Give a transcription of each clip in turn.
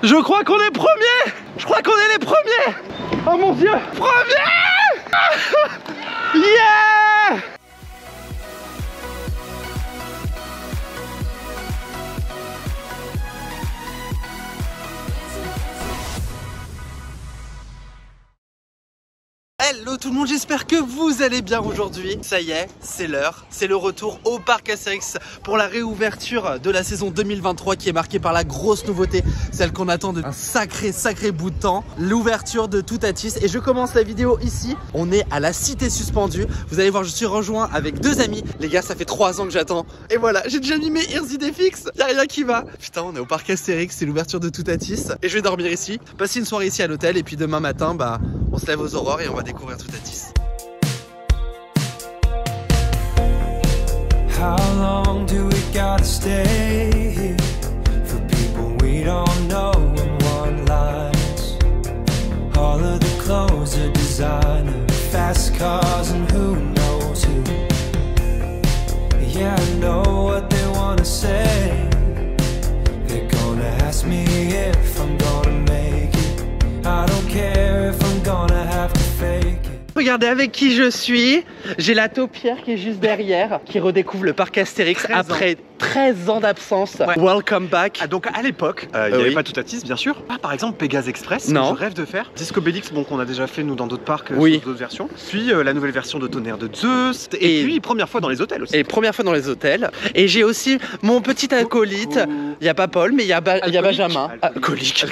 Je crois qu'on est premiers. Je crois qu'on est les premiers. Oh mon Dieu. Premiers. Yeah. Hello tout le monde, j'espère que vous allez bien aujourd'hui. Ça y est, c'est l'heure, c'est le retour au parc Astérix pour la réouverture de la saison 2023 qui est marquée par la grosse nouveauté, celle qu'on attend depuis un sacré bout de temps, l'ouverture de Toutatis. Et je commence la vidéo ici, on est à la Cité Suspendue. Vous allez voir, je suis rejoint avec deux amis. Les gars, ça fait 3 ans que j'attends. Et voilà, j'ai déjà mis mes ears idéfix, y'a rien qui va. Putain, on est au parc Astérix, c'est l'ouverture de Toutatis. Et je vais dormir ici, passer une soirée ici à l'hôtel. Et puis demain matin, bah, on se lève aux aurores et on va découvrir Toutatis. How long do we gotta stay here for people we don't know in one lines? All of the clothes are designer, fast cars and who knows who. Yeah, I know what they wanna say. They're gonna ask me if I'm gonna make it. I don't care if I'm gonna have to fake it. Regardez avec qui je suis. J'ai la taupière qui est juste derrière, qui redécouvre le parc Astérix après 13 ans d'absence. Ouais. Welcome back. Ah, donc à l'époque, il n'y avait pas Toutatis bien sûr. Ah, par exemple Pégase Express, non. Que je rêve de faire. Disco Bellix, bon, qu'on a déjà fait nous dans d'autres parcs, oui. Sur d'autres versions. Puis la nouvelle version de Tonnerre de Zeus. Et puis première fois dans les hôtels aussi. Et première fois dans les hôtels. Et j'ai aussi mon petit acolyte. Il n'y a pas Paul, mais il y a Benjamin. Alcoolique.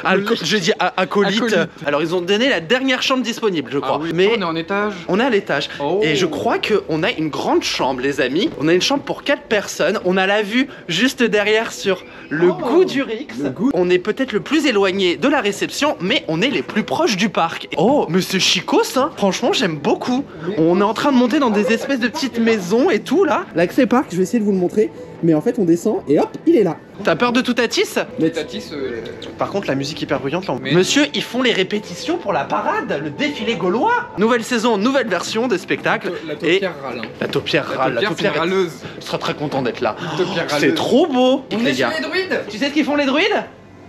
Je dis acolyte. Alors ils ont donné la dernière chambre disponible, je crois. Ah oui. Mais on est en étage. On est à l'étage. Oh. Et je crois qu'on a une grande chambre, les amis. On a une chambre pour 4 personnes. On a la vue juste derrière sur le goût du Rix. On est peut-être le plus éloigné de la réception, mais on est les plus proches du parc. Oh, mais c'est chicos, hein. Franchement, j'aime beaucoup. On est en train de monter dans des espèces de petites maisons et tout, là. L'accès parc, je vais essayer de vous le montrer. Mais en fait, on descend et hop, il est là. T'as peur de Toutatis? Toutatis, Par contre, la musique hyper bruyante là. Monsieur, ils font les répétitions pour la parade, le défilé gaulois. Nouvelle saison, nouvelle version des spectacles. La taupière râle. La taupière râle. La taupière râleuse. Je serais très content d'être là. C'est C'est trop beau. On les est gars. chez les druides. Tu sais ce qu'ils font les druides?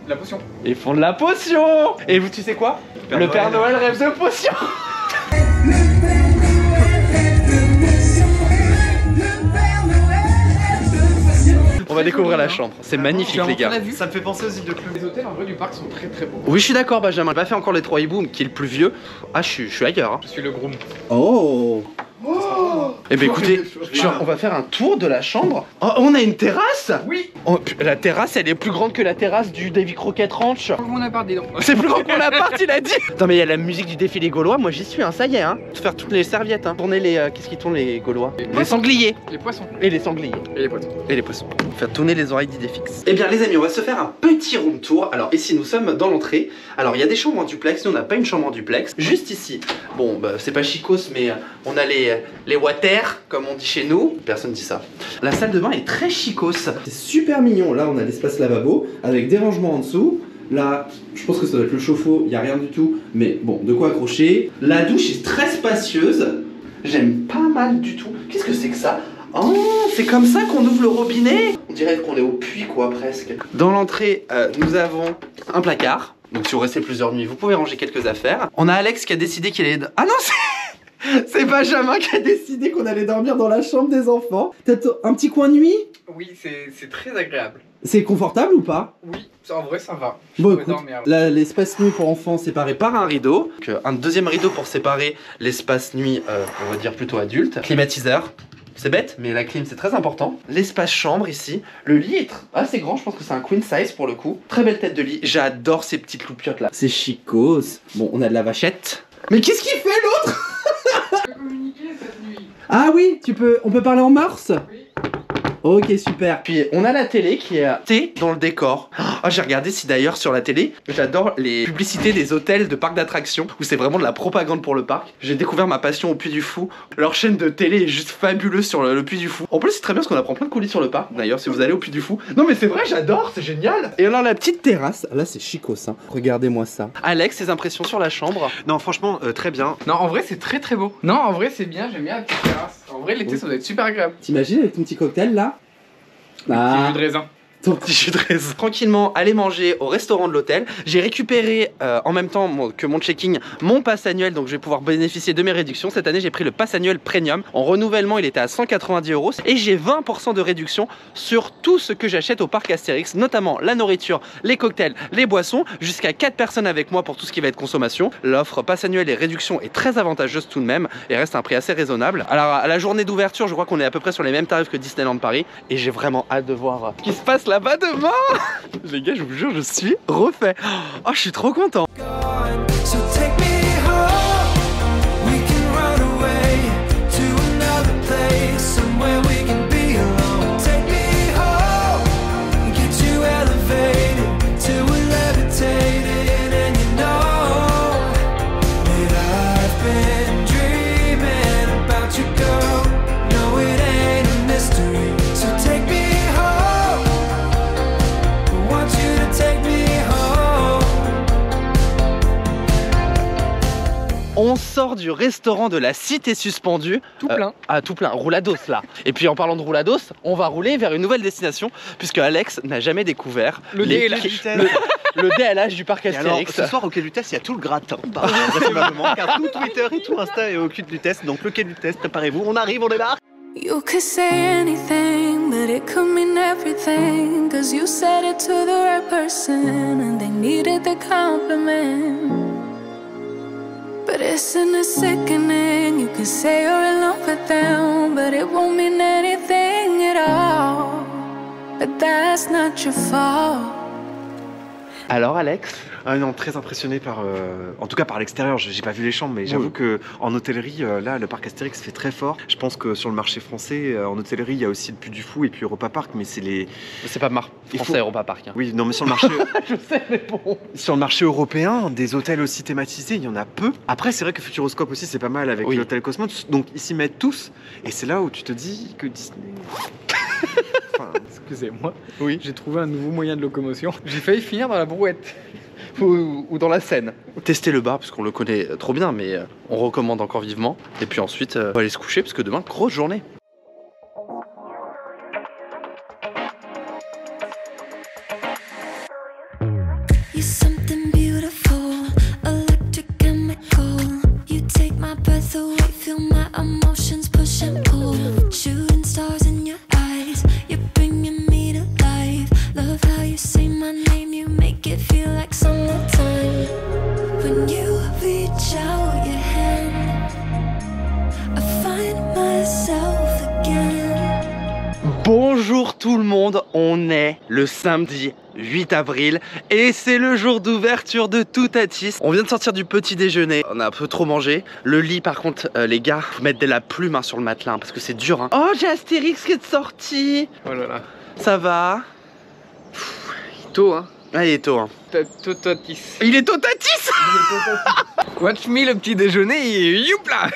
La potion. Ils font de la potion. Et vous, tu sais quoi? Le Père Noël rêve de potion. On va découvrir la chambre. C'est magnifique, les gars. Ça me fait penser aux îles de Clun. Les hôtels en vrai du parc sont très beaux. Oui, je suis d'accord, Benjamin. J'ai pas fait encore les 3 hiboux, qui est le plus vieux. Ah, je suis ailleurs. Hein. Je suis le groom. Oh. Eh ben écoutez, on va faire un tour de la chambre. Oh, on a une terrasse. Oui. Oh, la terrasse, elle est plus grande que la terrasse du Davy Crockett Ranch. On a parlé donc. C'est plus grand que mon appart, il a dit. Non mais il y a la musique du défilé gaulois, moi j'y suis, hein, ça y est, hein. Faire toutes les serviettes, hein. Tourner les... qu'est-ce qui tourne les gaulois? Les sangliers. Les poissons. Et les sangliers. Et les poissons. Et les poissons. Faire tourner les oreilles d'Idéfix. Eh bien les amis, on va se faire un petit room tour. Alors ici nous sommes dans l'entrée. Alors il y a des chambres en duplex, nous on n'a pas une chambre en duplex. Juste ici, bon bah c'est pas chicos mais on a les water comme on dit chez nous. Personne dit ça. La salle de bain est très chicos. C'est super mignon. Là on a l'espace lavabo avec des rangements en dessous. Là, je pense que ça doit être le chauffe-eau, il n'y a rien du tout, mais bon, de quoi accrocher. La douche est très spacieuse. J'aime pas mal du tout. Qu'est-ce que c'est que ça? Oh, c'est comme ça qu'on ouvre le robinet. On dirait qu'on est au puits, quoi, presque. Dans l'entrée, nous avons un placard. Donc si vous restez plusieurs nuits, vous pouvez ranger quelques affaires. On a Alex qui a décidé qu'il allait... Ah non, c'est Benjamin qui a décidé qu'on allait dormir dans la chambre des enfants. Peut-être un petit coin nuit? Oui, c'est très agréable. C'est confortable ou pas? Oui, en vrai ça va. Bon écoute, l'espace nuit pour enfants séparé par un rideau. Un deuxième rideau pour séparer l'espace nuit, on va dire plutôt adulte. Climatiseur. C'est bête, mais la clim c'est très important. L'espace chambre ici. Le lit est assez grand, je pense que c'est un queen size pour le coup. Très belle tête de lit. J'adore ces petites loupiottes là. C'est chicos. Bon, on a de la vachette. Mais qu'est-ce qu'il fait l'autre? Je peux communiquer cette nuit. Ah oui, on peut parler en morse? Oui. Ok, super. Puis on a la télé qui est T dans le décor. Oh, j'ai regardé si d'ailleurs sur la télé, j'adore les publicités des hôtels de parcs d'attractions où c'est vraiment de la propagande pour le parc. J'ai découvert ma passion au Puy du Fou. Leur chaîne de télé est juste fabuleuse sur le Puy du Fou. En plus, c'est très bien parce qu'on apprend plein de coulisses sur le parc. D'ailleurs, si vous allez au Puy du Fou. Non, mais c'est vrai, j'adore, c'est génial. Et alors, la petite terrasse, là, c'est chicos, hein. Regardez-moi ça. Alex, ses impressions sur la chambre? Non, franchement, très bien. Non, en vrai, c'est très beau. Non, en vrai, c'est bien, j'aime bien la petite terrasse. En vrai, l'été, ça doit être super agréable. T'imagines avec ton petit cocktail là? Petit jus de raisin. ton petit jus de raisin. Tranquillement, aller manger au restaurant de l'hôtel. J'ai récupéré en même temps que mon checking mon pass annuel, donc je vais pouvoir bénéficier de mes réductions. Cette année, j'ai pris le pass annuel premium. En renouvellement, il était à 190 € et j'ai 20% de réduction sur tout ce que j'achète au parc Astérix, notamment la nourriture, les cocktails, les boissons, jusqu'à 4 personnes avec moi pour tout ce qui va être consommation. L'offre pass annuel et réduction est très avantageuse tout de même et reste un prix assez raisonnable. Alors à la journée d'ouverture, je crois qu'on est à peu près sur les mêmes tarifs que Disneyland Paris et j'ai vraiment hâte de voir ce qui se passe là-bas demain. Les gars, je vous jure, je suis refait. Oh, je suis trop content. So take me home. We can run away to another place, somewhere we can be alone. Take me home, get you elevated till we're levitating, and you know that I've been dreaming about you, girl. No, it ain't a mystery. So take me home. I want you to take me home. On sort du restaurant de la Cité Suspendue. Tout plein. Tout plein, roulados là. Et puis en parlant de roulados, on va rouler vers une nouvelle destination puisque Alex n'a jamais découvert Le DLH. le DLH du parc Et alors, Astérix. ce soir au Quai du Test, il y a tout le gratin. Vraisemblablement, car tout Twitter et tout Insta est au Quai du Test. Donc le Quai du Test, préparez-vous, on arrive, on débarque. You could say anything, but it could mean everything. Cause you said it to the right person and they needed the compliment. But isn't it sickening? You can say you're in love with them, but it won't mean anything at all. But that's not your fault. Alors Alex, Ah non, très impressionné par, en tout cas par l'extérieur. J'ai pas vu les chambres, mais j'avoue que en hôtellerie, là, le parc Astérix fait très fort. Je pense que sur le marché français, en hôtellerie, il y a aussi le Puy du Fou et puis Europa Park, mais c'est les. c'est pas français Europa Park. Hein. Oui, non, mais sur le marché. Je sais, mais bon. Sur le marché européen, des hôtels aussi thématisés, il y en a peu. Après, c'est vrai que Futuroscope aussi, c'est pas mal avec l'hôtel Cosmos. Donc, ils s'y mettent tous. Et c'est là où tu te dis que Disney. Enfin, excusez-moi. Oui. J'ai trouvé un nouveau moyen de locomotion. J'ai failli finir dans la brouette. Ou dans la Seine. Tester le bar parce qu'on le connaît trop bien, mais on recommande encore vivement. Et puis ensuite, on va aller se coucher parce que demain, grosse journée. You're something beautiful, electric chemical. You take my breath away, feel my emotions push and pull. Shooting stars in your eyes, you're bringing me to life. Love how you say my name, you make it feel like summertime. When you reach out your hand, I find myself again. Bonjour tout le monde, on est le samedi 8 avril et c'est le jour d'ouverture de Toutatis. On vient de sortir du petit déjeuner, on a un peu trop mangé. Le lit par contre, les gars, faut mettre de la plume sur le matelas hein, parce que c'est dur. Hein. Oh, j'ai Astérix qui est sorti. Oh là là. Ça va? Tôt, hein. Ah, il est tôt. Hein. Totatis. Il est Toutatis. Watch me le petit déjeuner et youpla.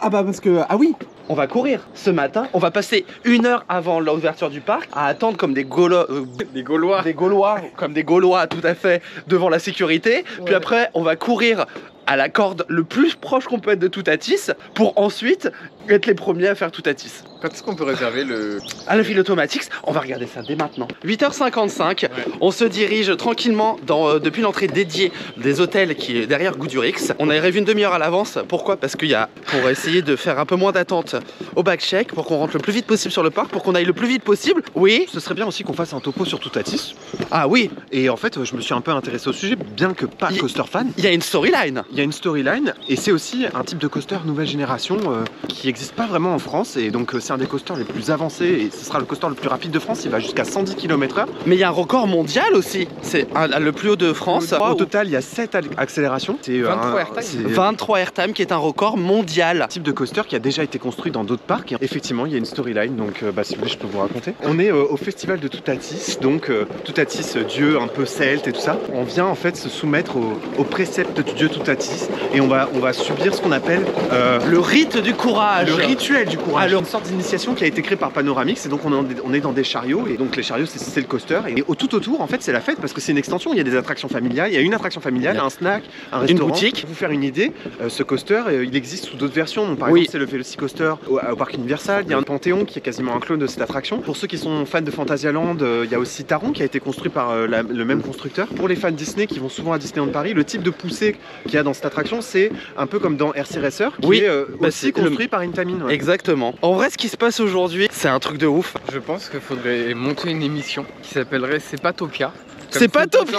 Ah bah parce que, ah oui, on va courir ce matin. On va passer 1 heure avant l'ouverture du parc à attendre comme des Gaulois. Des Gaulois, comme des Gaulois tout à fait, devant la sécurité. Ouais. Puis après, on va courir à la corde le plus proche qu'on peut être de Toutatis pour ensuite être les premiers à faire Toutatis. Quand est-ce qu'on peut réserver le... À la file automatique, on va regarder ça dès maintenant. 8h55, on se dirige tranquillement depuis l'entrée dédiée des hôtels qui est derrière Goudurix. On avait prévu une demi-heure à l'avance. Pourquoi? Parce qu'il y a, pour essayer de faire un peu moins d'attente au back-check, pour qu'on rentre le plus vite possible sur le parc, pour qu'on aille le plus vite possible. Oui. Ce serait bien aussi qu'on fasse un topo sur Toutatis. Ah oui. Et en fait, je me suis un peu intéressé au sujet, bien que pas coaster fan. Il y a une storyline. Il y a une storyline et c'est aussi un type de coaster nouvelle génération qui n'existe pas vraiment en France et donc c'est un des coasters les plus avancés et ce sera le coaster le plus rapide de France, il va jusqu'à 110 km/h. Mais il y a un record mondial aussi, c'est le plus haut de France. Au total, il y a 7 accélérations. C'est 23 airtime. 23 airtime qui est un record mondial. Un type de coaster qui a déjà été construit dans d'autres parcs. Et effectivement, il y a une storyline, donc si vous voulez, je peux vous raconter. On est au festival de Toutatis, donc Toutatis, dieu un peu celte et tout ça. On vient en fait se soumettre aux préceptes du dieu Toutatis bêtises et on va subir ce qu'on appelle le rite du courage. le rituel du courage. Alors, une sorte d'initiation qui a été créée par Panoramix et donc on est dans des chariots et donc les chariots c'est le coaster et tout autour en fait c'est la fête parce que c'est une extension, il y a des attractions familiales, il y a une attraction familiale, un snack, un restaurant. boutique. Pour vous faire une idée, ce coaster il existe sous d'autres versions. Donc, par Oui. exemple c'est le Velocicoaster au parc Universal, il y a un Panthéon qui est quasiment un clone de cette attraction. Pour ceux qui sont fans de Fantasyland, il y a aussi Taron qui a été construit par le même constructeur. Pour les fans Disney qui vont souvent à Disneyland Paris, le type de poussée qu'il y a dans cette attraction c'est un peu comme dans RC Racer qui Oui, est bah, aussi c'est construit par Intamin. Ouais. Exactement. En vrai, ce qui se passe aujourd'hui, c'est un truc de ouf. Je pense qu'il faudrait monter une émission qui s'appellerait C'est pas Topia. Comme C'est pas Topia.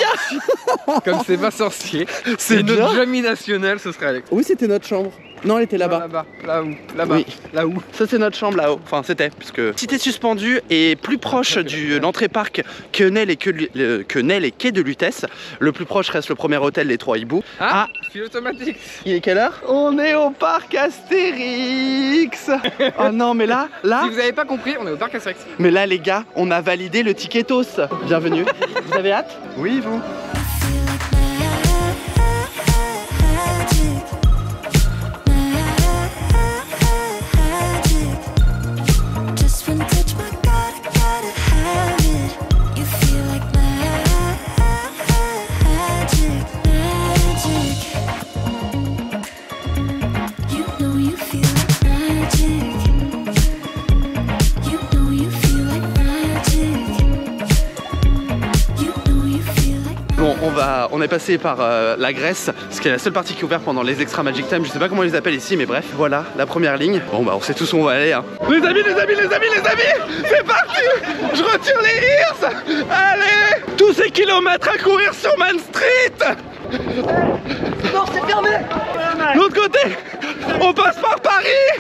Comme c'est pas sorcier. C'est Et bien. notre jamie national, ce serait Alex. Oui, c'était notre chambre. Non, elle était là-bas. Là-bas. Là où? Là-bas. Oui. Là où? Ça c'est notre chambre là-haut, enfin c'était, puisque si t'es suspendu et plus proche de l'entrée parc que Nel et Quai de Lutèce, le plus proche reste le premier hôtel Les Trois Hiboux. Ah, fil automatique. Il est quelle heure? On est au parc Astérix. Oh non mais là, Si vous avez pas compris, on est au parc Astérix. mais là les gars, on a validé le ticketos. Bienvenue. Vous avez hâte? Oui vous. Just one touch, my God, I gotta have it. You feel like magic, magic. You know you feel like magic. You know you feel like magic. You know you feel like Bon, on est passé par la Grèce, ce qui est la seule partie qui est ouverte pendant les extra Magic Time. Je sais pas comment ils les appellent ici, mais bref, voilà la première ligne. Bon bah on sait tous où on va aller. Hein. Les amis, c'est parti. Je retire les ears. Allez, tous ces kilomètres à courir sur Man Street. Non, c'est fermé. L'autre côté, on passe par Paris.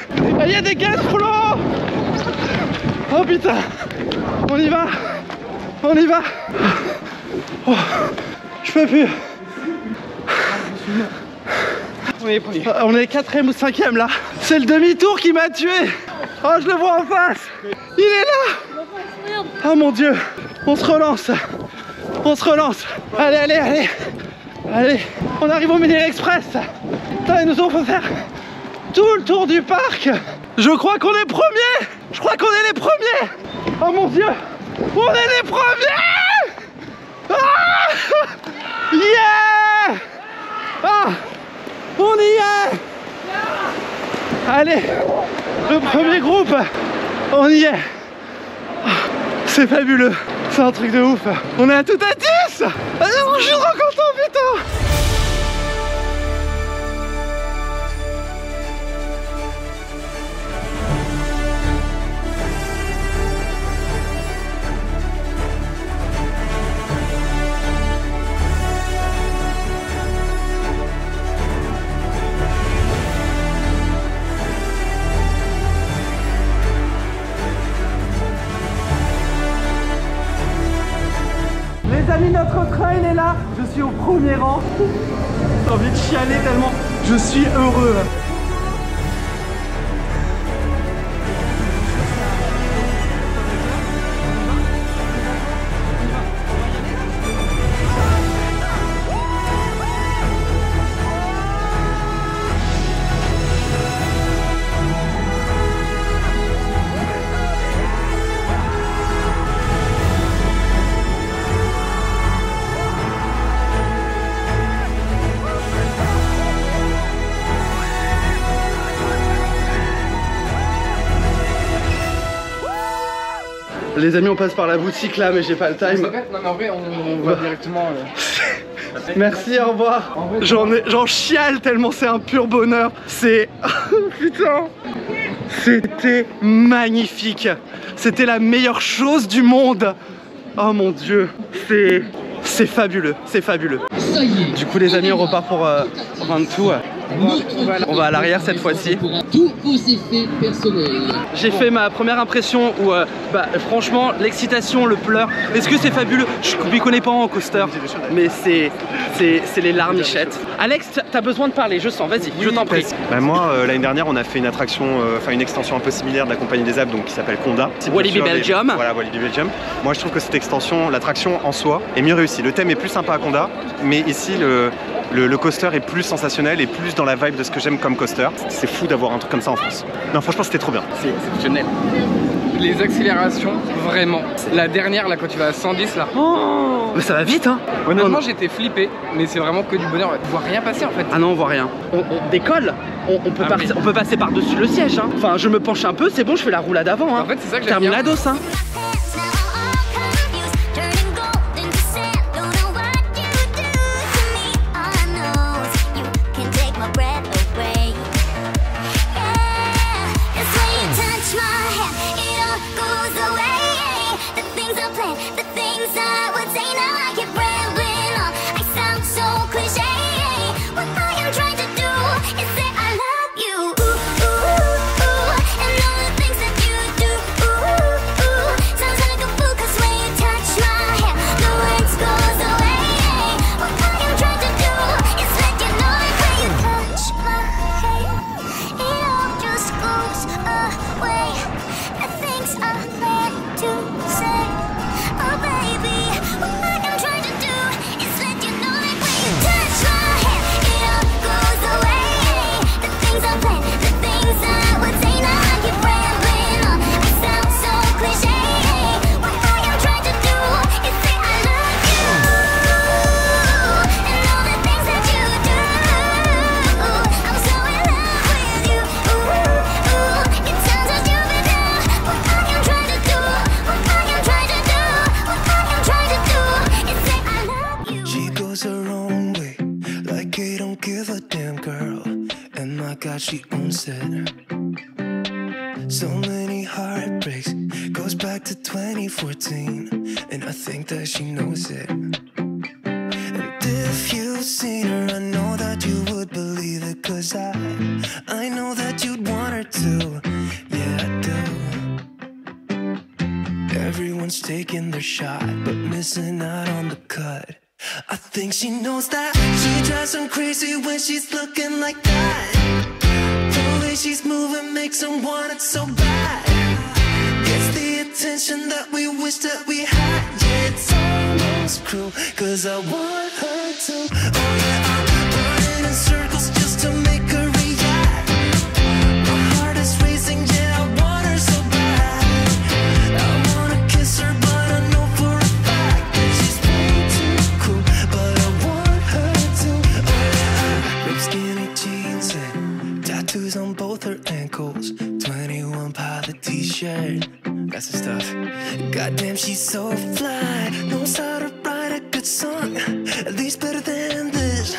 Il y a des gaz flots. Oh putain, on y va. Oh, je peux plus. On est 4ème ou 5ème là. C'est le demi-tour qui m'a tué. Oh, je le vois en face. Il est là. Oh mon dieu. On se relance. Allez. On arrive au Mini Express. Putain, il nous faut faire tout le tour du parc. Je crois qu'on est premiers. les premiers. Oh mon dieu. On est les premiers. Ah, yeah. Ah, on y est. Allez, le premier groupe, on y est. C'est fabuleux, c'est un truc de ouf. On est à tout à 10. Je suis trop content, putain. Les amis, notre train il est là. Je suis au premier rang. J'ai envie de chialer tellement je suis heureux. Les amis, on passe par la boutique là, mais j'ai pas le time. Non mais en vrai, on va directement... Merci, au revoir. J'en chiale tellement c'est un pur bonheur. C'est... Putain. C'était magnifique. C'était la meilleure chose du monde. Oh mon dieu. C'est fabuleux, c'est fabuleux. Du coup les amis, on repart pour Round 2. On va à l'arrière cette fois-ci. Tous vos effets personnels. J'ai fait ma première impression où franchement l'excitation, le pleur. Est-ce que c'est fabuleux? Je m'y connais pas en coaster, mais c'est les larmichettes. Alex, t'as besoin de parler, je sens, vas-y, je t'en prie. Bah moi l'année dernière on a fait une attraction, une extension un peu similaire de la Compagnie des Alpes, donc qui s'appelle Conda. Walibi Belgium. Voilà, Walibi Belgium. Moi je trouve que cette extension, l'attraction en soi est mieux réussie. Le thème est plus sympa à Conda, mais ici Le coaster est plus sensationnel et plus dans la vibe de ce que j'aime comme coaster. C'est fou d'avoir un truc comme ça en France. Non, franchement, c'était trop bien. C'est exceptionnel. Les accélérations, vraiment. La dernière, là, quand tu vas à 110, là. Oh, mais ça va vite, hein. Honnêtement, j'étais flippé, mais c'est vraiment que du bonheur. On voit rien passer, en fait. Ah non, on voit rien. On décolle. On peut passer par-dessus le siège, hein. Enfin, je me penche un peu, c'est bon, je fais la roulade avant, hein. En fait, c'est ça que j'aime bien. Terminados, hein. She owns it. So many heartbreaks, goes back to 2014, and I think that she knows it. And if you've seen her, I know that you would believe it, 'cause I know that you'd want her to. Yeah, I do. Everyone's taking their shot, but missing out on the cut. I think she knows that. She drives them crazy when she's looking like that. She's moving, makes them want it so bad. Gets the attention that we wish that we had. Yeah, it's almost cruel, 'cause I want her to. Oh yeah, I'm running in circles just to make her react. My heart is racing, yeah, I want her so bad. I wanna kiss her, but I know for a fact that she's way too cool. But I want her to. Oh yeah, ripped skinny jeans and tattoos on both her ankles, 21 Pilot t-shirt, that's the stuff. Goddamn, she's so fly, knows how to write a good song, at least better than this.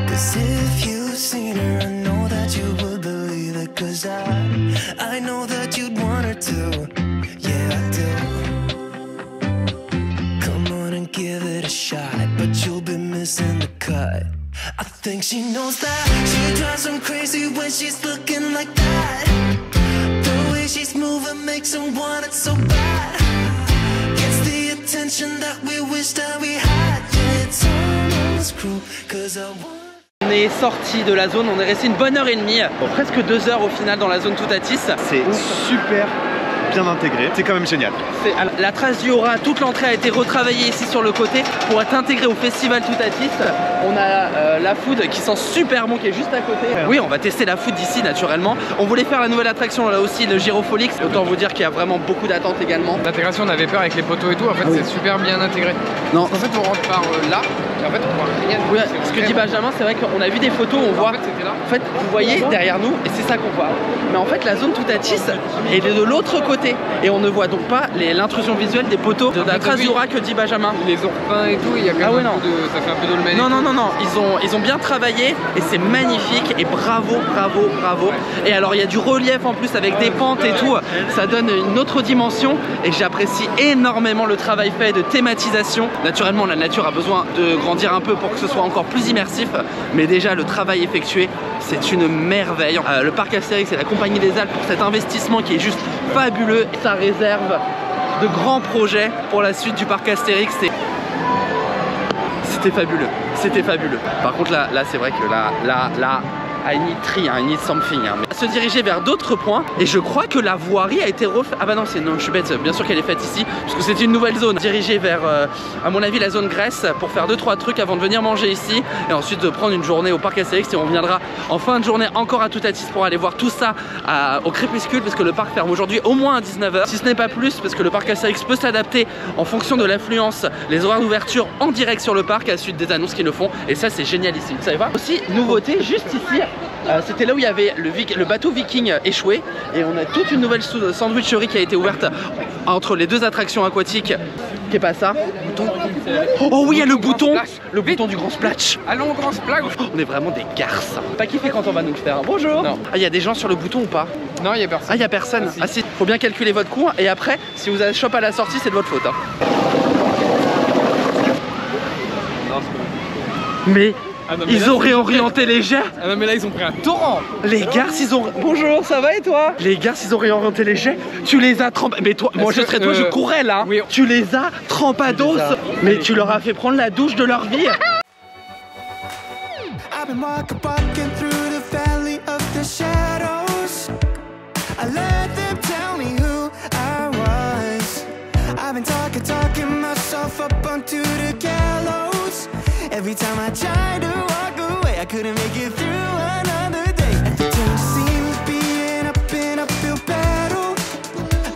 'Cause if you've seen her, I know that you would believe it, 'cause I know that you'd want her to. Yeah, I do. Come on and give it a shot, but you'll be missing the cut. I think she knows that. She drives them crazy when she's looking like that. The way she's moving makes them want it so bad. Gets the attention that we wish that we had. Yeah, it's almost cruel, 'cause I want. On est sorti de la zone, on est resté une bonne heure et demie, bon, presque 2 heures au final dans la zone Toutatis. C'est super bien intégré, c'est quand même génial. La trace du aura, toute l'entrée a été retravaillée ici sur le côté pour être intégrée au festival Toutatis. On a la food qui sent super bon, qui est juste à côté. Oui, on va tester la food d'ici naturellement. On voulait faire la nouvelle attraction là aussi, le Gyrofolix. Autant vous dire qu'il y a vraiment beaucoup d'attentes également. L'intégration, on avait peur avec les poteaux et tout, en fait c'est super bien intégré. Non. En fait on rentre par là, et en fait on voit rien. Oui, ce que dit Benjamin, c'est vrai qu'on a vu des photos, on voit. En fait c'était là. En fait, vous voyez derrière nous, et c'est ça qu'on voit. Mais en fait, la zone Toutatis est de l'autre côté. Et on ne voit donc pas l'intrusion visuelle des poteaux de la trace du aura que dit Benjamin. Ils les ont repeints et tout, il y a quand même un peu de, ça fait un peu d'olmane. Non, non, non, non, ils ont bien travaillé et c'est magnifique et bravo, bravo, bravo. Et alors il y a du relief en plus avec des pentes et tout, ça donne une autre dimension et j'apprécie énormément le travail fait de thématisation. Naturellement, la nature a besoin de grandir un peu pour que ce soit encore plus immersif, mais déjà le travail effectué, c'est une merveille. Le parc Astérix et la Compagnie des Alpes pour cet investissement qui est juste fabuleux. Ça réserve de grands projets pour la suite du parc Astérix. C'était fabuleux, c'était fabuleux. Par contre là c'est vrai que là I need tree, I need something. Mais se diriger vers d'autres points. Et je crois que la voirie a été refaite. Ah bah non, non, je suis bête. Bien sûr qu'elle est faite ici, puisque c'est une nouvelle zone. Diriger vers, à mon avis, la zone Grèce pour faire 2-3 trucs avant de venir manger ici. Et ensuite de prendre une journée au parc Astérix. Et on reviendra en fin de journée encore à Toutatis pour aller voir tout ça au crépuscule, parce que le parc ferme aujourd'hui au moins à 19 h. Si ce n'est pas plus, parce que le parc Astérix peut s'adapter en fonction de l'affluence, les horaires d'ouverture en direct sur le parc à la suite des annonces qui le font. Et ça, c'est génialissime. Vous savez pas? Aussi, nouveauté, juste ici, c'était là où il y avait le bateau viking échoué. Et on a toute une nouvelle sandwicherie qui a été ouverte entre les deux attractions aquatiques. Qu'est pas ça? Oh oui, il y a le bouton! Le bouton du grand splash! Allons au grand splash! On est vraiment des garces. Pas kiffé quand on va nous le faire. Bonjour! Non. Ah, il y a des gens sur le bouton ou pas? Non, il y a personne. Ah, il y a personne? Ah si, faut bien calculer votre coût. Et après, si vous avez chope à la sortie, c'est de votre faute. Hein. Mais non, ils ont réorienté les jets. Ah non mais là ils ont pris un torrent. Les garces ils ont... Bonjour, ça va et toi? Les garces ils ont réorienté les jets. Tu les as trempés. Mais toi, moi je serais toi, je courrais là. Oui. Tu les as trempados. Mais tu leur as fait prendre la douche de leur vie. I've been walking through the valley of the shadows. I let them tell me who I was. I've been talking myself up onto the gallows. Every time I tried to walk away, I couldn't make it through another day. Everything seemed to be an uphill battle.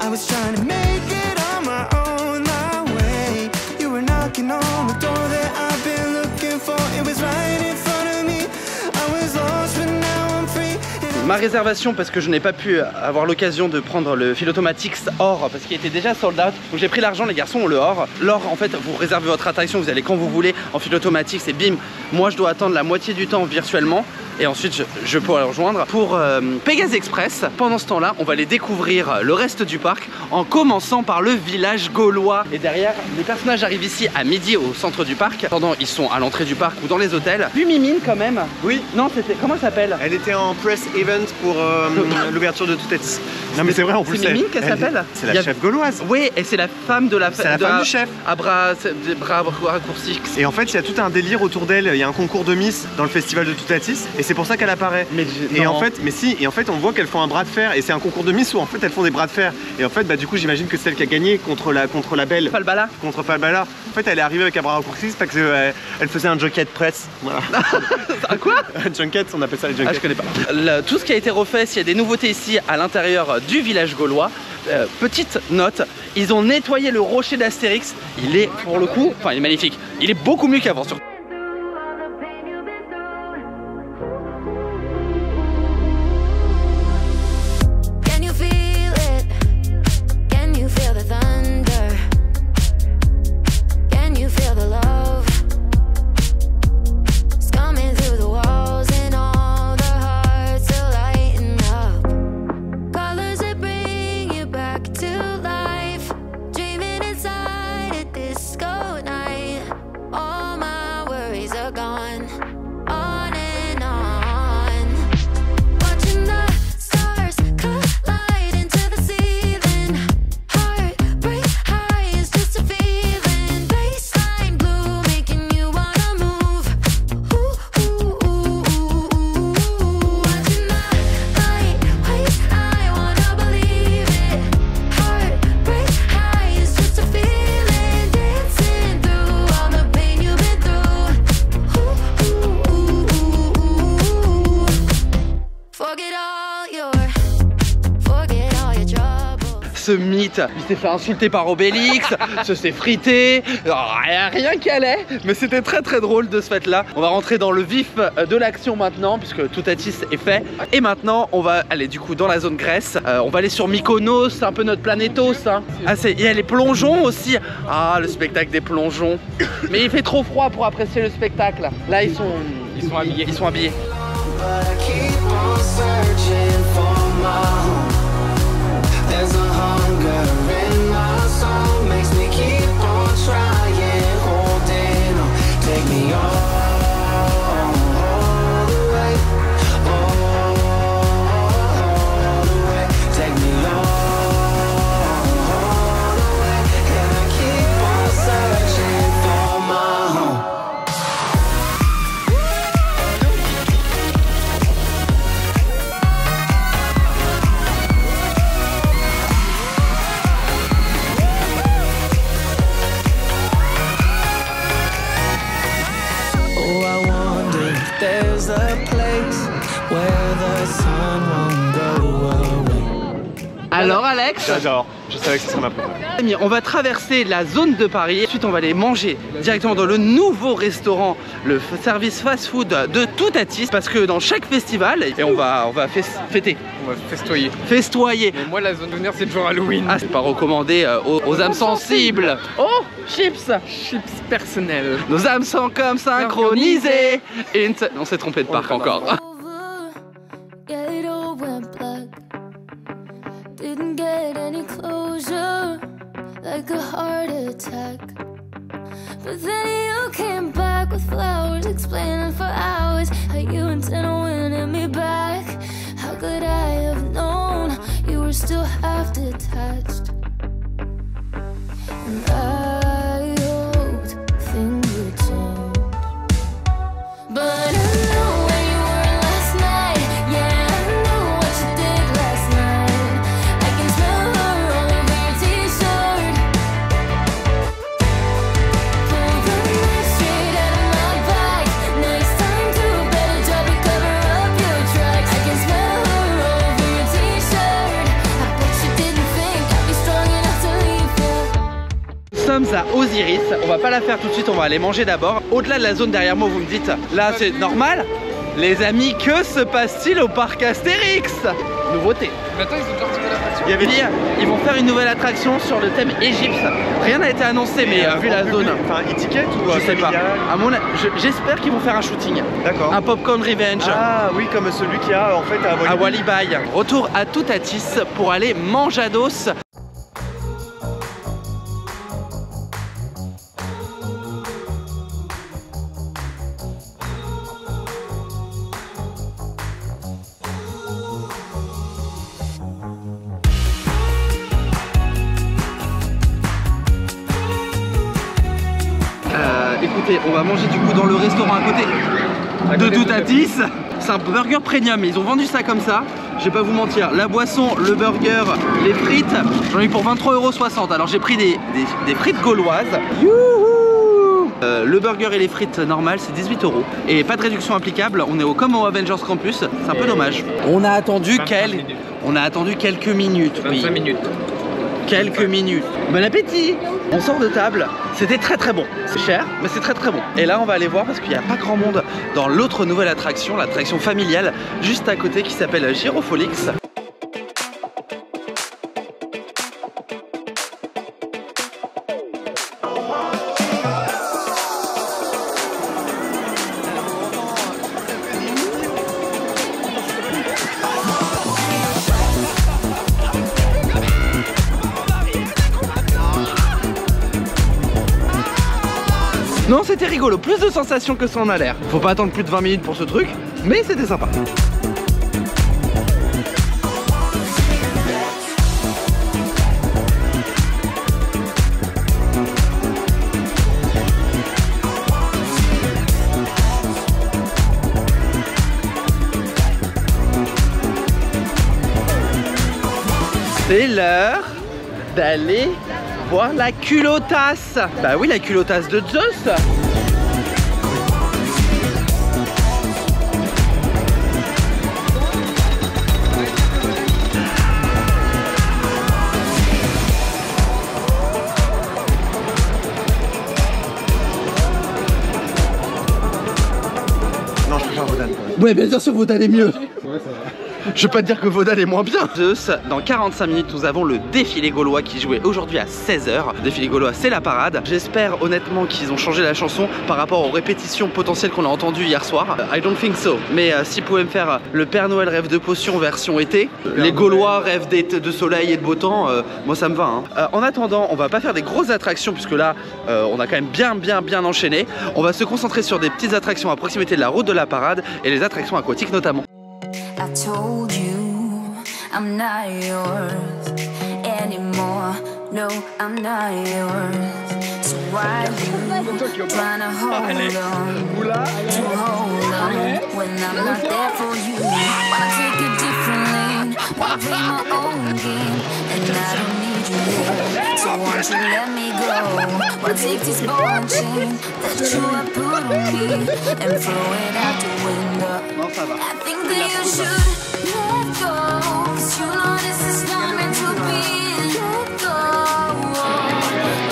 I was trying to make it on my own, my way. You were knocking on the door that I've been looking for. It was right in front of me. I was lost, but now I'm free. Ma réservation, parce que je n'ai pas pu avoir l'occasion de prendre le Philotomatix or parce qu'il était déjà sold out. Donc j'ai pris l'argent, les garçons ont le or. L'or, en fait, vous réservez votre attraction, vous allez quand vous voulez en Philotomatix et bim, moi je dois attendre la moitié du temps virtuellement. Et ensuite je peux aller rejoindre pour Pégase Express. Pendant ce temps-là, on va aller découvrir le reste du parc en commençant par le village gaulois. Et derrière, les personnages arrivent ici à midi au centre du parc. Pendant, ils sont à l'entrée du parc ou dans les hôtels. Puis Mimine quand même. Oui. Non, c'était comment ça s'appelle? Elle était en press event pour l'ouverture de Toutatis. Non mais c'est vrai en plus. C'est Mimine qu'elle s'appelle? C'est la chef gauloise. Oui, et c'est la femme de la C'est la femme du chef. À bras raccourcis. Et en fait, il y a tout un délire autour d'elle. Il y a un concours de Miss dans le festival de Toutatis et c'est pour ça qu'elle apparaît. Et en fait, on voit qu'elles font un bras de fer et c'est un concours de Miss où en fait elles font des bras de fer. Et en fait, bah du coup, j'imagine que c'est celle qui a gagné contre la belle. Falbala. Contre Falbala. En fait, elle est arrivée avec un bras raccourci parce que elle faisait un junket presse. Voilà. À quoi? Un junket, on appelle ça les junkets. Ah, je connais pas. Tout ce qui a été refait, s'il y a des nouveautés ici à l'intérieur du village gaulois. Petite note, ils ont nettoyé le rocher d'Astérix. Il est pour le coup, enfin il est magnifique. Il est beaucoup mieux qu'avant surtout. Ce mythe, il s'est fait insulter par Obélix, se s'est frité, rien qui allait, mais c'était très très drôle de ce fait là. On va rentrer dans le vif de l'action maintenant puisque Toutatis est fait. Et maintenant on va aller du coup dans la zone Grèce, on va aller sur Mykonos, c'est un peu notre planétos hein. Ah, il y a les plongeons aussi, ah le spectacle des plongeons. Mais il fait trop froid pour apprécier le spectacle. Là ils sont habillés. Ils sont habillés. There's a hunger in my soul, makes me keep on trying, holding on, take me all the way, take me all the way, and I keep on searching for my home. is a place where the sun won't go away. Alors Alex, J'adore, je savais que ce serait ma préférée. on va traverser la zone de Paris. Ensuite on va aller manger directement dans le nouveau restaurant, le service fast-food de Toutatis. Parce que dans chaque festival, et on va fêter, On va festoyer. festoyer. Mais moi, la zone de venir, c'est toujours Halloween. Ah, c'est pas recommandé aux âmes sensibles. Oh, chips. Chips personnels. Nos âmes sont comme synchronisées. On s'est trompé de parc encore. Yeah, it all went black. Didn't get any closure, like a heart attack. But then you came back with flowers, explaining for hours how you intend on winning me back. How could I have known you were still half detached? And I hoped things would change, but I know where you were last night. Yeah, I know what you did last night. I can smell her all over your t-shirt. Pull the knife straight out of my back. Next time do better job to cover up your tracks. I can smell her all over your t-shirt. I bet you didn't think I'd be strong enough to leave you. Nous sommes à Osiris, on va pas la faire tout de suite, on va aller manger d'abord. Au-delà de la zone derrière moi, vous me dites, là c'est normal. Les amis, que se passe-t-il au parc Astérix? Nouveauté. Mais attends, ils ont déjà retiré l'attraction. Il y avait dit, ils vont faire une nouvelle attraction sur le thème Égypte. Rien n'a été annoncé, mais vu la zone, Enfin, étiquette ou je sais pas. familial? À mon j'espère qu'ils vont faire un shooting, D'accord. un popcorn revenge. Ah oui, comme celui qu'il y a en fait à À Walibi. Walibi. Retour à Toutatis pour aller manjados. Écoutez, on va manger du coup dans le restaurant à côté de Toutatis. C'est un burger premium, ils ont vendu ça comme ça. Je vais pas vous mentir, la boisson, le burger, les frites, j'en ai eu pour 23,60 €. Alors j'ai pris des frites gauloises. Youhou. Le burger et les frites normales c'est 18 € et pas de réduction applicable. On est comme au Avengers Campus, c'est un peu dommage. On a attendu quelques minutes. 25 minutes. Quelques minutes. Bon appétit. On sort de table, c'était très très bon. C'est cher, mais c'est très très bon. Et là on va aller voir parce qu'il n'y a pas grand monde dans l'autre nouvelle attraction, l'attraction familiale, juste à côté qui s'appelle Gyrofolix. Non, c'était rigolo, plus de sensations que ça en a l'air. Faut pas attendre plus de 20 minutes pour ce truc, mais c'était sympa. C'est l'heure d'aller voir la culottasse. Bah oui, la culottasse de Zeus. Non, je préfère Wodan quand même. Ouais, bien sûr, Wodan est mieux. Je vais pas te dire que Wodan est moins bien. Zeus, dans 45 minutes, nous avons le défilé gaulois qui jouait aujourd'hui à 16 h. Le défilé gaulois, c'est la parade. J'espère honnêtement qu'ils ont changé la chanson par rapport aux répétitions potentielles qu'on a entendues hier soir. I don't think so. Mais s'ils pouvaient me faire le Père Noël rêve de potion version été, les Gaulois rêvent de soleil et de beau temps, moi ça me va. Hein. En attendant, on va pas faire des grosses attractions puisque là, on a quand même bien enchaîné. On va se concentrer sur des petites attractions à proximité de la route de la parade et les attractions aquatiques notamment. I told you I'm not yours anymore. No, I'm not yours. So why you trying to hold on when I'm not there for you? Wanna take a different lane, wanna play my own game, and I don't need you here. So won't you let me go? Wanna take this ball and chain that you have put on me and throw it out the window. Non, ça va. I think that you should let go, 'cause you know this is not meant to be. Let go.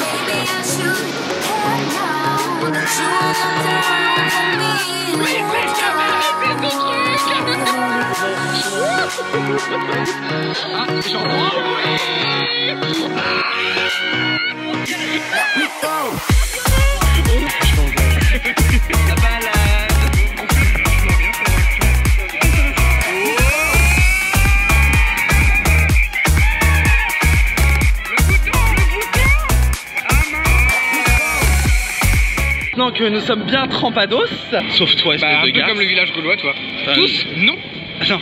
Maybe I should head now that you are not there for me. Let go. Donc nous sommes bien trempados, sauf toi, espèce un de peu gars. comme le village gaulois, toi. Tous? Non. Non.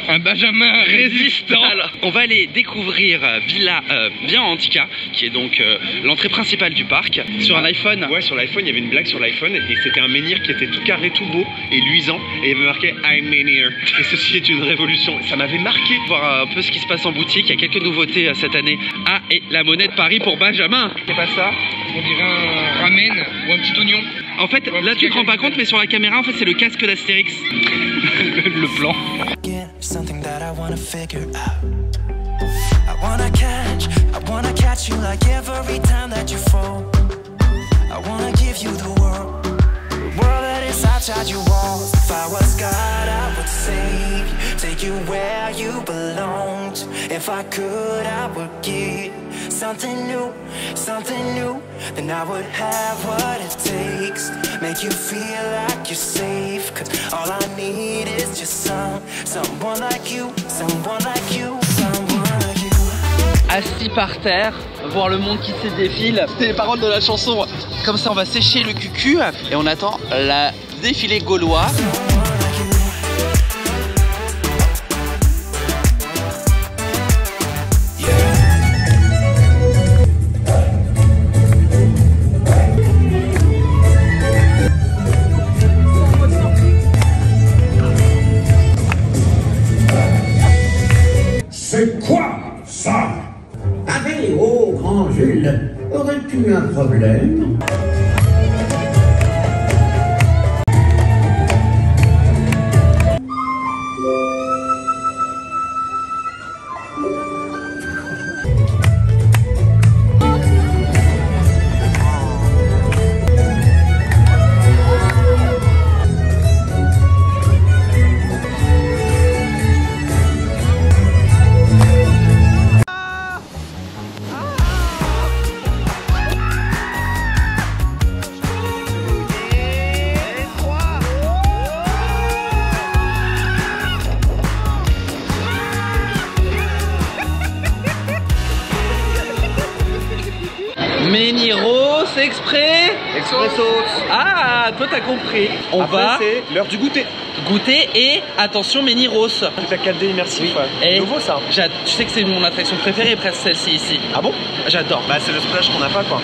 Un Benjamin résistant. Alors, on va aller découvrir Villa Via Antica, qui est donc l'entrée principale du parc, sur un iPhone. Ouais, sur l'iPhone, il y avait une blague sur l'iPhone et c'était un menhir qui était tout carré, tout beau et luisant et il y avait marqué I'm menhir. Et ceci est une révolution. Ça m'avait marqué. Voir un peu ce qui se passe en boutique. Il y a quelques nouveautés cette année. Ah, et la monnaie de Paris pour Benjamin. C'est pas ça. On dirait un ramen ou un petit oignon. En fait, là tu te rends pas compte, mais sur la caméra, en fait, c'est le casque d'Astérix. Le plan. Something that I wanna figure out. I wanna catch you like every time that you fall. I wanna give you the world that is outside your walls. If I was God, I would save you, take you where you belong to. If I could, I would give something new, then I would have what it takes, make you feel like you're safe, 'cause all I need is just someone like you, someone like you, someone like you. Assis par terre, voir le monde qui se défile. C'est les paroles de la chanson. Comme ça, on va sécher le cucu et on attend la défilé gaulois. C'est quoi ça? Avec oh, grand Jules, aurais-tu un problème? Menhiro, c'est exprès. Expresso. Ah, toi t'as compris. On va c'est l'heure du goûter. goûter et attention Menhiros. Toute la 4D immersive. Et Nouveau ça. tu sais que c'est mon attraction préférée presque celle-ci ici. Ah bon? J'adore. Bah c'est le splash qu'on n'a pas quoi.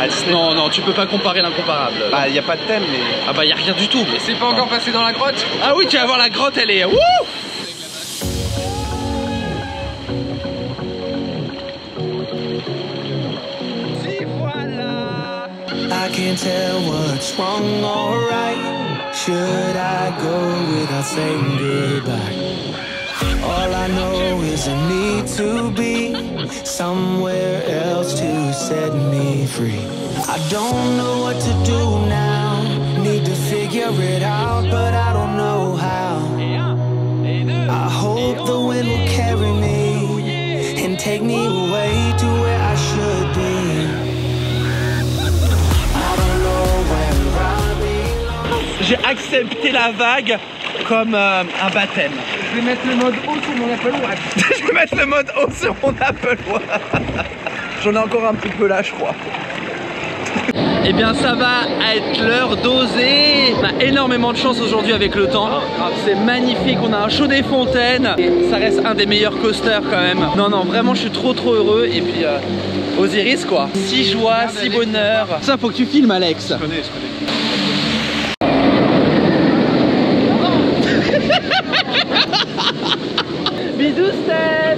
À Disney. Non, non, tu peux pas comparer l'incomparable. Bah y a pas de thème mais. Ah bah y a rien du tout. C'est pas encore passé dans la grotte? Ah oui, tu vas voir la grotte, elle est... Wouh! I can't tell what's wrong or right. Should I go without saying goodbye? All I know is I need to be somewhere else to set me free. I don't know what to do now. Need to figure it out, but I don't know how. I hope the wind will carry me and take me away to where I should be. J'ai accepté la vague comme un baptême. Je vais mettre le mode haut sur mon Apple Watch. Je vais mettre le mode haut sur mon Apple Watch. J'en ai encore un petit peu là, je crois. Eh bien ça va être l'heure d'oser. On a énormément de chance aujourd'hui avec le temps. C'est magnifique, on a un chaud des fontaines. Et ça reste un des meilleurs coasters quand même. Non non, vraiment je suis trop heureux. Et puis Osiris quoi. Si joie, si bonheur. Ça faut que tu filmes Alex. Je connais. Bisous Steph.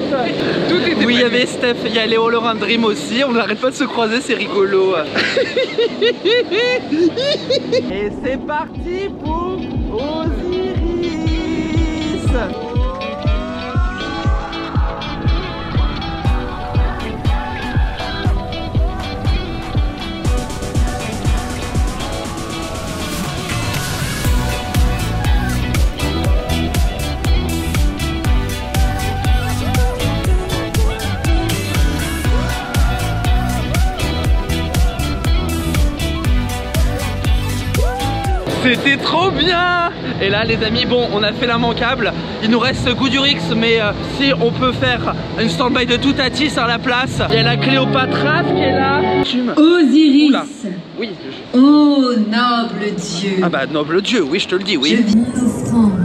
Tout était Oui, il y prévu. avait Steph Steph, il y a Léo Laurent Dream aussi. On n'arrête pas de se croiser, c'est rigolo. Et c'est parti pour Osiris. C'était trop bien. Et là les amis, bon on a fait l'immanquable. Il nous reste Goudurix, mais si on peut faire une stand-by de Toutatis à la place. Il y a la Cléopatra qui est là. Osiris. Oula. Oui. Oh noble Dieu. Ah bah noble Dieu, oui je te le dis, oui. Je vis mon offrande.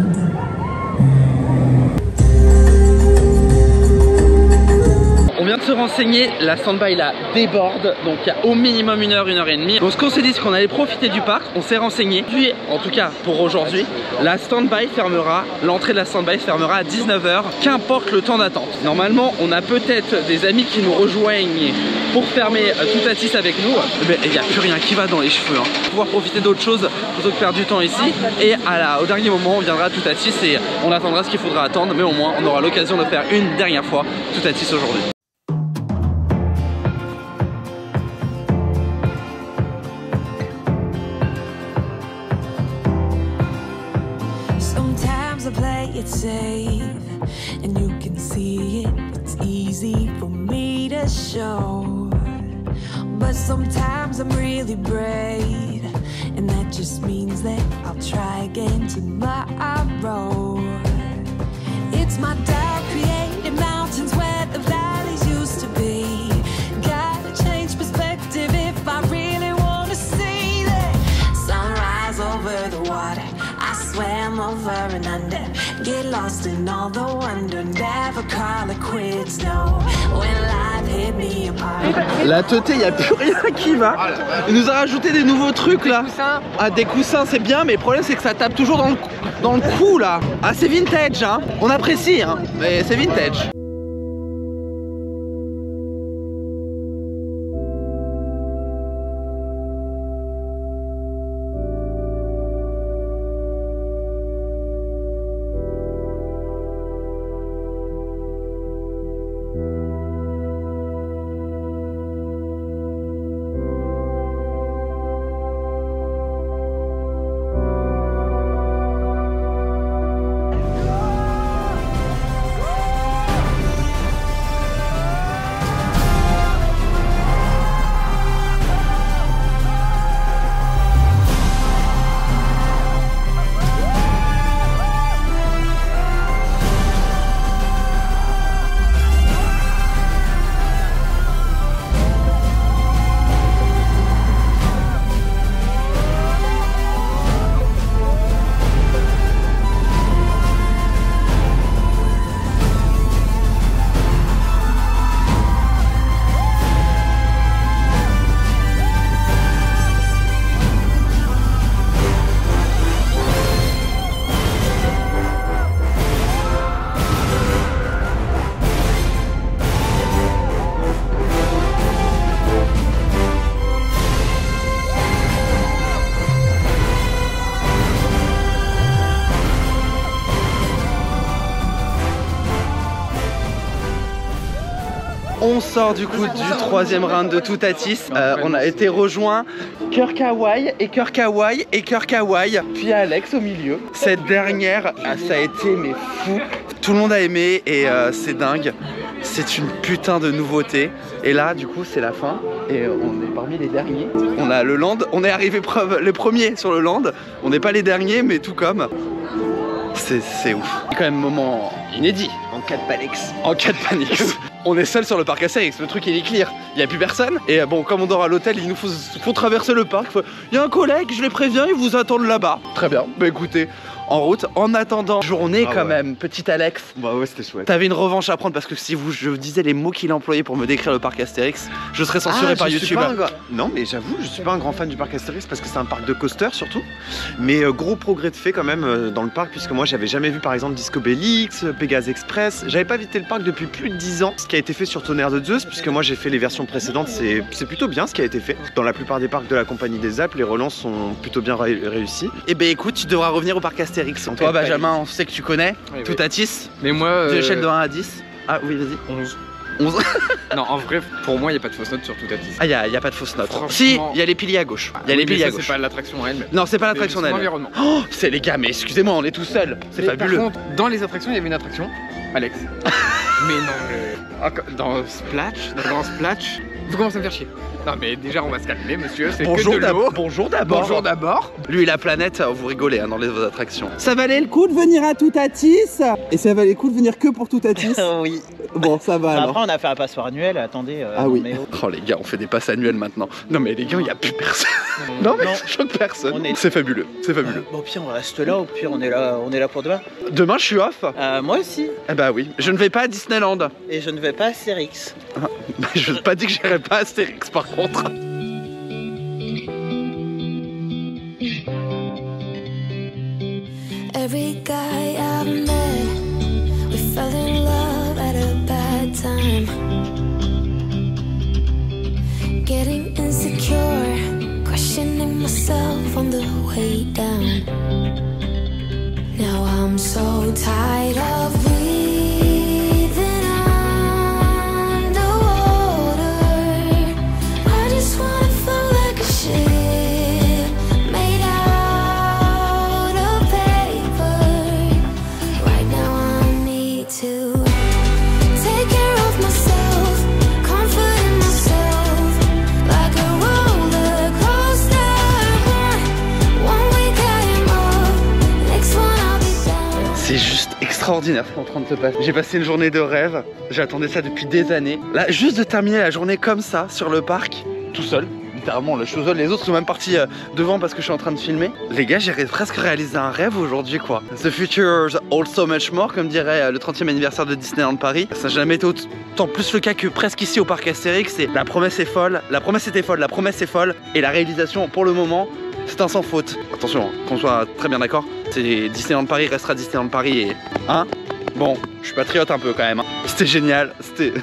On vient de se renseigner, la stand-by là déborde, donc il y a au minimum 1 heure, 1 heure et demie. Donc ce qu'on s'est dit, c'est qu'on allait profiter du parc, on s'est renseigné. Puis en tout cas pour aujourd'hui, la stand-by fermera, l'entrée de la stand-by fermera à 19 h, qu'importe le temps d'attente. Normalement on a peut-être des amis qui nous rejoignent pour fermer Toutatis avec nous. Mais il n'y a plus rien qui va dans les cheveux, hein. Pouvoir profiter d'autre chose plutôt que perdre du temps ici. Et au dernier moment on viendra à Toutatis et on attendra ce qu'il faudra attendre, mais au moins on aura l'occasion de faire une dernière fois Toutatis aujourd'hui. It safe and you can see it. It's easy for me to show, but sometimes I'm really brave, and that just means that I'll try again tomorrow. It's my doubt created mountains where the valleys used to be. Gotta change perspective if I really want to see that sunrise over the water. I swam over and under, get lost in all the wonder, never call it quits, no, when life hit me apart. La teuté, il n'y a plus rien qui va. Il nous a rajouté des nouveaux trucs là. Ah, des coussins, c'est bien, mais le problème c'est que ça tape toujours dans le cou là. Ah, c'est vintage, hein. On apprécie, hein, mais c'est vintage. On sort du coup du troisième round de Toutatis. On a été rejoint Cœur Kawaii et Cœur Kawaii et Cœur Kawaii. Puis il y a Alex au milieu. Cette dernière, ça a été mais fou. Tout le monde a aimé et c'est dingue. C'est une putain de nouveauté. Et là du coup c'est la fin et on est parmi les derniers. On a le land, on est arrivé les premiers sur le land. On n'est pas les derniers mais tout comme. C'est ouf. C'est quand même un moment inédit. En cas de Panix. En cas de Panix. On est seul sur le parc Astérix, le truc il est clear, il n'y a plus personne. Et bon, comme on dort à l'hôtel, il nous faut traverser le parc. Il y a un collègue, je les préviens, ils vous attendent là-bas. Très bien, bah écoutez, en route. En attendant, journée Ah quand ouais. même, petit Alex. Bah ouais, c'était chouette. T'avais une revanche à prendre parce que si je vous disais les mots qu'il a employés pour me décrire le parc Astérix, je serais censuré par je suis YouTube. pas un gars- Non, mais j'avoue, je suis pas un grand fan du parc Astérix parce que c'est un parc de coaster surtout. Mais gros progrès de fait quand même dans le parc, puisque moi j'avais jamais vu par exemple Disco Bellix, Pégase Express. J'avais pas visité le parc depuis plus de 10 ans. Ce qui a été fait sur Tonnerre de Zeus, puisque moi j'ai fait les versions précédentes, c'est plutôt bien ce qui a été fait. Dans la plupart des parcs de la Compagnie des Alpes, les relances sont plutôt bien réussies. Eh ben écoute, tu devras revenir au parc Astérix. Toi Benjamin, on sait que tu connais. Oui, Tout oui. à 10. Mais moi. De l'échelle de 1 à 10. Ah oui, vas-y. 11. 11. Non, en vrai, pour moi, il n'y a pas de fausse note sur tout à fait. Ah, y a pas de fausse note. Franchement. Si, il y a les piliers à gauche. Il y a les piliers à gauche. C'est pas l'attraction elle-même. Non, c'est pas l'attraction C'est d'elle. l'environnement. Oh, c'est les gars, mais excusez-moi, on est tout seul. C'est Mais fabuleux. Par contre, dans les attractions, il y avait une attraction, Alex. Mais non, dans Splash, vous commencez à me faire chier. Non mais déjà on va se calmer monsieur, c'est Bonjour que de l'eau. Bonjour d'abord. Bonjour d'abord. Lui et la planète, vous rigolez hein, dans les attractions. Ça valait le coup de venir à Toutatis et ça valait le coup de venir que pour Toutatis. Oui. Bon, ça va alors. Après, on a fait un passoire annuel, attendez. Ah non, oui. mais oh. Oh les gars, on fait des passes annuelles maintenant. Non mais les gars, il n'y a plus personne. Non mais Non. ça choque personne. On est- C'est fabuleux, c'est fabuleux. Bon, au pire, on reste là, au pire, on est là pour demain. Demain, je suis off. Moi aussi. Eh bah oui, je ne vais pas à Disneyland. Et je ne vais pas à Cérix. Je n'ai pas dit que j'irais pas à Astérix par contre. Every guy I've met, we fell in love at a bad time. Getting insecure, questioning myself on the way down. Now I'm so tired of breathing underwater. I just wanna float like a ship made out of paper. Right now I need to take care of myself, comfort in myself, like a roller coaster. One week I am up, next one I'll be down. C'est juste extraordinaire ce qui est en train de se passer. J'ai passé une journée de rêve, j'attendais ça depuis des années. Là, juste de terminer la journée comme ça, sur le parc, tout seul. Littéralement, là, je suis seul. Les autres sont même partis devant parce que je suis en train de filmer. Les gars, j'ai presque réalisé un rêve aujourd'hui, quoi. The future hold so much more, comme dirait le 30e anniversaire de Disneyland Paris. Ça n'a jamais été autant plus le cas que presque ici au parc Astérix. Et la promesse est folle, la promesse était folle, la promesse est folle. Et la réalisation, pour le moment, c'est un sans faute. Attention, hein, qu'on soit très bien d'accord. C'est Disneyland Paris restera Disneyland Paris et... Hein? Bon, je suis patriote un peu quand même. Hein. C'était génial, c'était...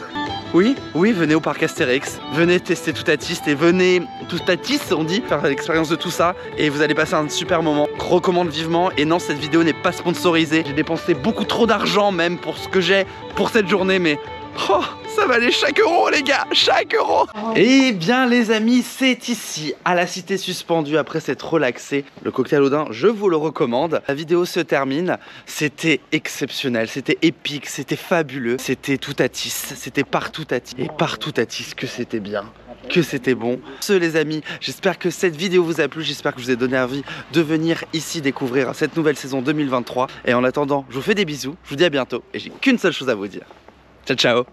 Oui, venez au parc Astérix, venez tester Toutatis et venez Toutatis, on dit, faire l'expérience de tout ça et vous allez passer un super moment. Recommande vivement. Et non, cette vidéo n'est pas sponsorisée. J'ai dépensé beaucoup trop d'argent même pour ce que j'ai pour cette journée, mais oh, ça valait chaque euro les gars, chaque euro. Eh bien les amis, c'est ici, à la Cité Suspendue, après s'être relaxé. Le cocktail Odin, je vous le recommande. La vidéo se termine, c'était exceptionnel, c'était épique, c'était fabuleux. C'était Toutatis, c'était par Toutatis. Et par Toutatis que c'était bien, que c'était bon. Les amis, j'espère que cette vidéo vous a plu, j'espère que je vous ai donné envie de venir ici découvrir cette nouvelle saison 2023. Et en attendant, je vous fais des bisous, je vous dis à bientôt et j'ai qu'une seule chose à vous dire. Ciao ciao.